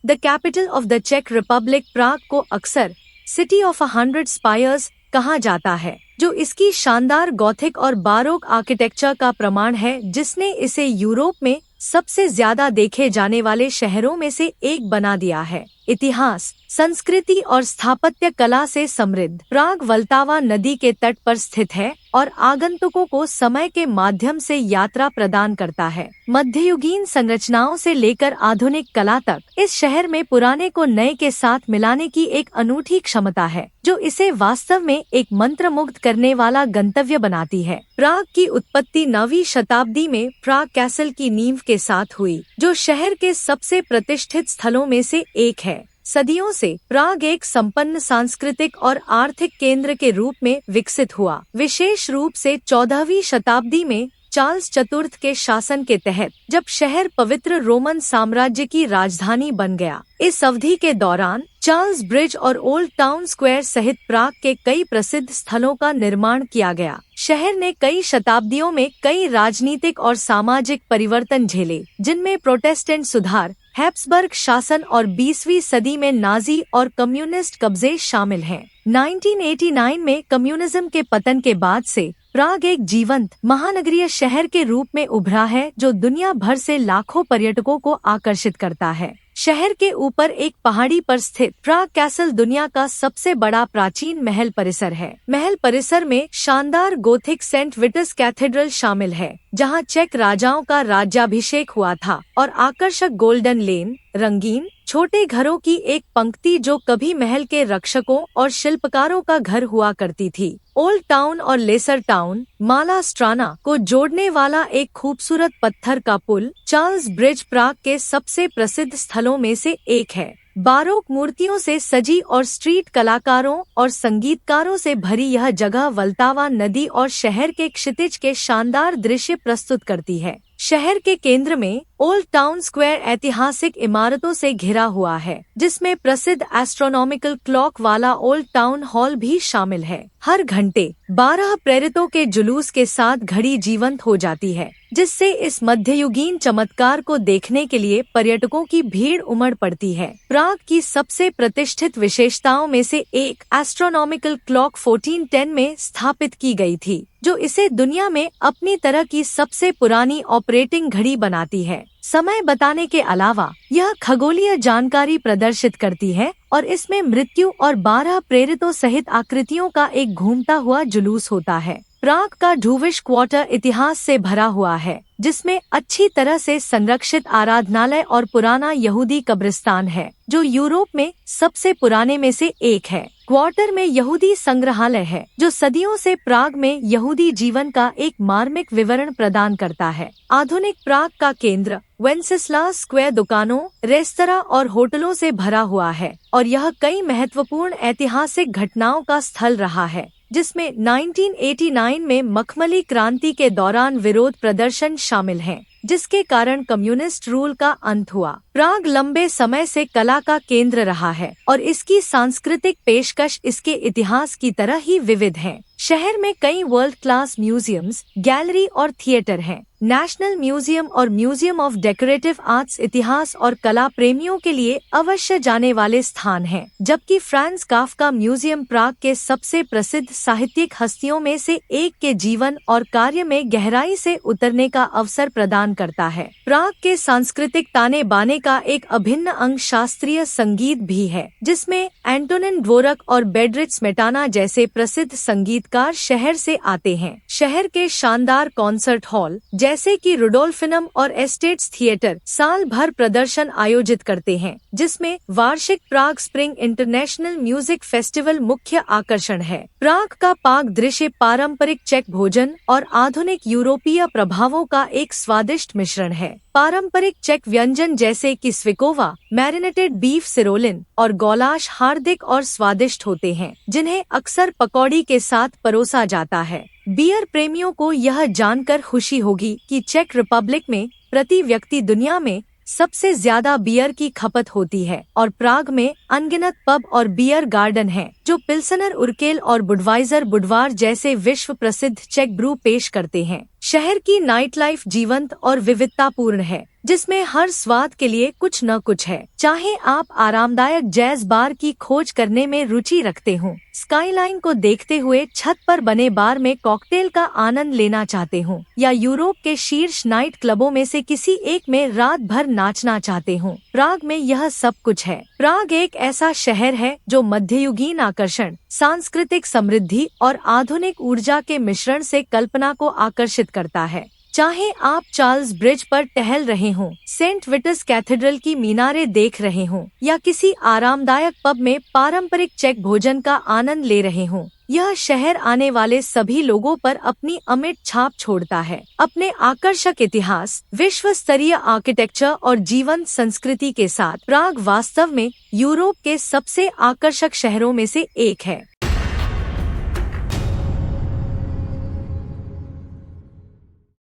The capital of the चेक Republic, Prague को अक्सर सिटी ऑफ 100 स्पायर्स कहा जाता है, जो इसकी शानदार गॉथिक और बारोक आर्किटेक्चर का प्रमाण है, जिसने इसे यूरोप में सबसे ज्यादा देखे जाने वाले शहरों में से एक बना दिया है। इतिहास, संस्कृति और स्थापत्य कला से समृद्ध प्राग वल्तावा नदी के तट पर स्थित है और आगंतुकों को समय के माध्यम से यात्रा प्रदान करता है। मध्ययुगीन संरचनाओं से लेकर आधुनिक कला तक इस शहर में पुराने को नए के साथ मिलाने की एक अनूठी क्षमता है, जो इसे वास्तव में एक मंत्रमुग्ध करने वाला गंतव्य बनाती है। प्राग की उत्पत्ति 9वीं शताब्दी में प्राग कैसल की नींव के साथ हुई, जो शहर के सबसे प्रतिष्ठित स्थलों में से एक है। सदियों से प्राग एक संपन्न सांस्कृतिक और आर्थिक केंद्र के रूप में विकसित हुआ, विशेष रूप से 14वीं शताब्दी में चार्ल्स चतुर्थ के शासन के तहत, जब शहर पवित्र रोमन साम्राज्य की राजधानी बन गया। इस अवधि के दौरान चार्ल्स ब्रिज और ओल्ड टाउन स्क्वायर सहित प्राग के कई प्रसिद्ध स्थलों का निर्माण किया गया। शहर ने कई शताब्दियों में कई राजनीतिक और सामाजिक परिवर्तन झेले, जिनमें प्रोटेस्टेंट सुधार, हैब्सबर्ग शासन और 20वीं सदी में नाजी और कम्युनिस्ट कब्जे शामिल हैं। 1989 में कम्युनिज्म के पतन के बाद से प्राग एक जीवंत महानगरीय शहर के रूप में उभरा है, जो दुनिया भर से लाखों पर्यटकों को आकर्षित करता है। शहर के ऊपर एक पहाड़ी पर स्थित प्राग कैसल दुनिया का सबसे बड़ा प्राचीन महल परिसर है। महल परिसर में शानदार गोथिक सेंट विटस कैथेड्रल शामिल है, जहां चेक राजाओं का राज्याभिषेक हुआ था, और आकर्षक गोल्डन लेन, रंगीन छोटे घरों की एक पंक्ति जो कभी महल के रक्षकों और शिल्पकारों का घर हुआ करती थी। ओल्ड टाउन और लेसर टाउन माला स्ट्राना को जोड़ने वाला एक खूबसूरत पत्थर का पुल, चार्ल्स ब्रिज, प्राग के सबसे प्रसिद्ध स्थलों में से एक है। बारोक मूर्तियों से सजी और स्ट्रीट कलाकारों और संगीतकारों से भरी यह जगह वल्तावा नदी और शहर के क्षितिज के शानदार दृश्य प्रस्तुत करती है। शहर के केंद्र में ओल्ड टाउन स्क्वायर ऐतिहासिक इमारतों से घिरा हुआ है, जिसमें प्रसिद्ध एस्ट्रोनॉमिकल क्लॉक वाला ओल्ड टाउन हॉल भी शामिल है। हर घंटे 12 प्रेरितों के जुलूस के साथ घड़ी जीवंत हो जाती है, जिससे इस मध्ययुगीन चमत्कार को देखने के लिए पर्यटकों की भीड़ उमड़ पड़ती है। प्राग की सबसे प्रतिष्ठित विशेषताओं में से एक एस्ट्रोनॉमिकल क्लॉक 1410 में स्थापित की गई थी, जो इसे दुनिया में अपनी तरह की सबसे पुरानी ऑपरेटिंग घड़ी बनाती है। समय बताने के अलावा यह खगोलीय जानकारी प्रदर्शित करती है और इसमें मृत्यु और 12 प्रेरितों सहित आकृतियों का एक घूमता हुआ जुलूस होता है। प्राग का ढूविश क्वार्टर इतिहास से भरा हुआ है, जिसमें अच्छी तरह से संरक्षित आराधनालय और पुराना यहूदी कब्रिस्तान है, जो यूरोप में सबसे पुराने में से एक है। क्वार्टर में यहूदी संग्रहालय है, जो सदियों से प्राग में यहूदी जीवन का एक मार्मिक विवरण प्रदान करता है। आधुनिक प्राग का केंद्र वेंसेस्लास स्क्वायर दुकानों, रेस्तरां और होटलों से भरा हुआ है, और यह कई महत्वपूर्ण ऐतिहासिक घटनाओं का स्थल रहा है, जिसमें 1989 में मखमली क्रांति के दौरान विरोध प्रदर्शन शामिल हैं, जिसके कारण कम्युनिस्ट रूल का अंत हुआ। प्राग लंबे समय से कला का केंद्र रहा है और इसकी सांस्कृतिक पेशकश इसके इतिहास की तरह ही विविध है। शहर में कई वर्ल्ड क्लास म्यूजियम्स, गैलरी और थिएटर हैं। नेशनल म्यूजियम और म्यूजियम ऑफ डेकोरेटिव आर्ट्स इतिहास और कला प्रेमियों के लिए अवश्य जाने वाले स्थान हैं, जबकि फ्रांज काफ्का म्यूजियम प्राग के सबसे प्रसिद्ध साहित्यिक हस्तियों में से एक के जीवन और कार्य में गहराई से उतरने का अवसर प्रदान करता है। प्राग के सांस्कृतिक ताने बाने का एक अभिन्न अंग शास्त्रीय संगीत भी है, जिसमें एंटोनिन ड्वोरक और बेडरिच स्मेटाना जैसे प्रसिद्ध संगीतकार शहर से आते हैं। शहर के शानदार कॉन्सर्ट हॉल जैसे कि रुडोल्फिनम और एस्टेट्स थिएटर साल भर प्रदर्शन आयोजित करते हैं, जिसमें वार्षिक प्राग स्प्रिंग इंटरनेशनल म्यूजिक फेस्टिवल मुख्य आकर्षण है। प्राग का पाक दृश्य पारंपरिक चेक भोजन और आधुनिक यूरोपीय प्रभावों का एक स्वादिष्ट मिश्रण है। पारंपरिक चेक व्यंजन जैसे कि स्विकोवा, मैरिनेटेड बीफ सिरोलिन और गौलाश हार्दिक और स्वादिष्ट होते हैं, जिन्हें अक्सर पकौड़ी के साथ परोसा जाता है। बियर प्रेमियों को यह जानकर खुशी होगी कि चेक रिपब्लिक में प्रति व्यक्ति दुनिया में सबसे ज्यादा बियर की खपत होती है, और प्राग में अनगिनत पब और बियर गार्डन हैं, जो पिल्सनर उर्केल और बुडवाइजर बुडवार जैसे विश्व प्रसिद्ध चेक ब्रू पेश करते हैं। शहर की नाइट लाइफ जीवंत और विविधतापूर्ण है, जिसमें हर स्वाद के लिए कुछ न कुछ है। चाहे आप आरामदायक जैज बार की खोज करने में रुचि रखते हो, स्काईलाइन को देखते हुए छत पर बने बार में कॉकटेल का आनंद लेना चाहते हो, या यूरोप के शीर्ष नाइट क्लबों में से किसी एक में रात भर नाचना चाहते हो, प्राग में यह सब कुछ है। प्राग एक ऐसा शहर है जो मध्ययुगीन आकर्षण, सांस्कृतिक समृद्धि और आधुनिक ऊर्जा के मिश्रण से कल्पना को आकर्षित करता है। चाहे आप चार्ल्स ब्रिज पर टहल रहे हों, सेंट विटस कैथेड्रल की मीनारें देख रहे हों, या किसी आरामदायक पब में पारंपरिक चेक भोजन का आनंद ले रहे हों, यह शहर आने वाले सभी लोगों पर अपनी अमिट छाप छोड़ता है। अपने आकर्षक इतिहास, विश्व स्तरीय आर्किटेक्चर और जीवंत संस्कृति के साथ प्राग वास्तव में यूरोप के सबसे आकर्षक शहरों में से एक है।